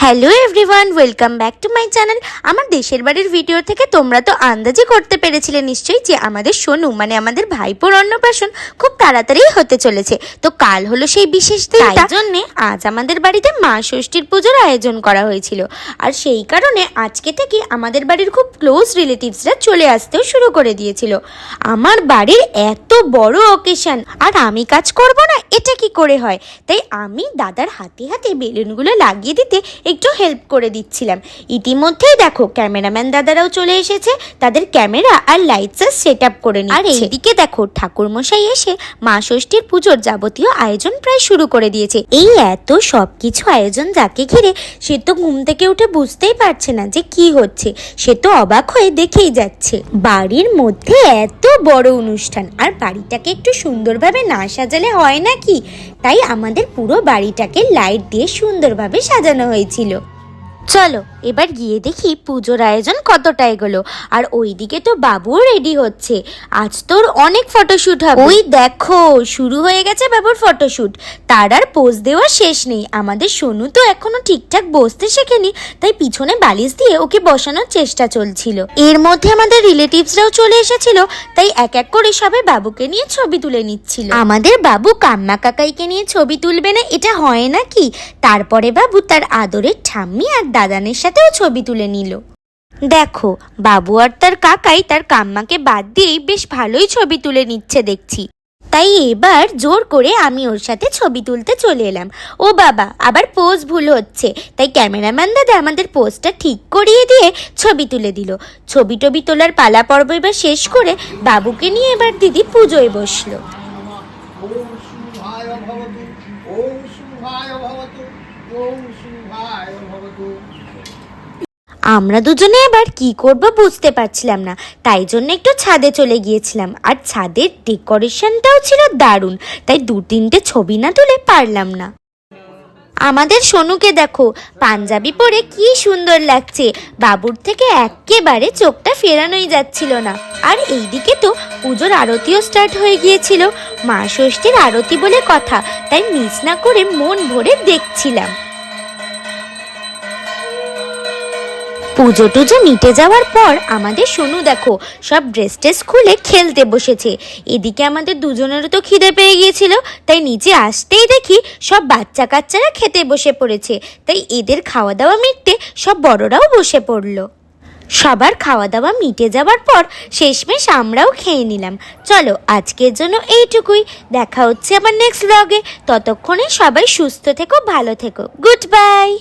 Hello everyone, welcome back to my channel. আমার দেশের বাড়ির ভিডিও থেকে তোমরা তো আন্দাজই করতে পেরেছিলে নিশ্চয়ই যে আমাদের সোনু মানে আমাদের ভাইপোর অন্নপ্রাশন খুব তাড়াতাড়ি হতে চলেছে। তো কাল হলো সেই বিশেষ দিন, তাই জন্যে আজ আমাদের বাড়িতে মা ষষ্ঠীর পুজোর আয়োজন করা হয়েছিল। আর সেই কারণে আজকে থেকে আমাদের বাড়ির খুব ক্লোজ রিলেটিভসরা চলে আসতেও শুরু করে দিয়েছিল। আমার বাড়ির এত বড় অকেশন আর আমি কাজ করব না, এটা কি করে হয়? তাই আমি দাদার হাতে হাতে বেলুনগুলো লাগিয়ে দিতে একটু হেল্প করে দিচ্ছিলাম। ইতিমধ্যেই দেখো ক্যামেরাম্যান দাদারাও চলে এসেছে, তাদের ক্যামেরা আর লাইটস সেট আপ করে নিচ্ছে। আর এইদিকে দেখো ঠাকুরমশাই এসে মা ষষ্ঠীর পুজোর যাবতীয় আয়োজন প্রায় শুরু করে দিয়েছে। এই এত সবকিছু আয়োজন যাকে ঘিরে সে তো ঘুম থেকে উঠে বুঝতেই পারছে না যে কি হচ্ছে, সে তো অবাক হয়ে দেখেই যাচ্ছে। বাড়ির মধ্যে এত বড় অনুষ্ঠান আর বাড়িটাকে একটু সুন্দরভাবে না সাজালে হয় নাকি? তাই আমাদের পুরো বাড়িটাকে লাইট দিয়ে সুন্দরভাবে সাজানো হয়েছিল। চলো এবার গিয়ে দেখি পুজোর আয়োজন কতটা এগোলো। আর ওইদিকে তো বাবুও রেডি হচ্ছে, আজ তোর অনেক ফটোশুট হবে। ওই দেখো শুরু হয়ে গেছে বাবুর ফটোশুট, তার আর পোজ দেওয়ার শেষ নেই। আমাদের সোনু তো এখনো ঠিকঠাক বসতে শেখেনি, তাই পিছনে বালিশ দিয়ে ওকে বসানোর চেষ্টা চলছিল। এর মধ্যে আমাদের রিলেটিভসরাও চলে এসেছিল, তাই এক এক করে সবাই বাবুকে নিয়ে ছবি তুলে নিচ্ছিল। আমাদের বাবু কাম্মা কাকাইকে নিয়ে ছবি তুলবে না, এটা হয় নাকি? তারপরে বাবু তার আদরের ঠাম্মি আর দাদানের সাথেও ছবি তুলে নিল। দেখো বাবু আর তার কাকাই তার কাম্মাকে বাদ দিয়েই বেশ ভালোই ছবি তুলে নিচ্ছে দেখছি। তাই এবার জোর করে আমি ওর সাথে ছবি তুলতে চলে এলাম। ও বাবা, আবার পোজ ভুল হচ্ছে, তাই ক্যামেরাম্যান দাদা আমাদের পোজটা ঠিক করিয়ে দিয়ে ছবি তুলে দিল। ছবি টবি তোলার পালা পর্ব এবার শেষ করে বাবুকে নিয়ে এবার দিদি পুজোয় বসলো। আমরা দুজনে এবার কি করব বুঝতে পারছিলাম না, তাই জন্য একটু ছাদে চলে গিয়েছিলাম। আর ছাদের ডেকোরেশনটাও ছিল দারুণ, তাই 2-3টে ছবি না তুলে পারলাম না। আমাদের সোনুকে দেখো পাঞ্জাবি পরে কি সুন্দর লাগছে, বাবুর থেকে একেবারে চোখটা ফেরানোই যাচ্ছিল না। আর এইদিকে তো পুজোর আরতিও স্টার্ট হয়ে গিয়েছিল। মা ষষ্ঠীর আরতি বলে কথা, তাই মিস না করে মন ভরে দেখছিলাম। পুজো টুজো মিটে যাওয়ার পর আমাদের সোনু দেখো সব ড্রেস টেস খুলে খেলতে বসেছে। এদিকে আমাদের দুজনেরও তো খিদে পেয়ে গিয়েছিল, তাই নিচে আসতেই দেখি সব বাচ্চা কাচ্চারা খেতে বসে পড়েছে। তাই এদের খাওয়া দাওয়া মিটতে সব বড়রাও বসে পড়লো। সবার খাওয়া দাওয়া মিটে যাওয়ার পর শেষমেশ আমরাও খেয়ে নিলাম। চলো আজকের জন্য এইটুকুই, দেখা হচ্ছে আবার নেক্সট ব্লগে। ততক্ষণে সবাই সুস্থ থেকো, ভালো থেকো, গুড বাই।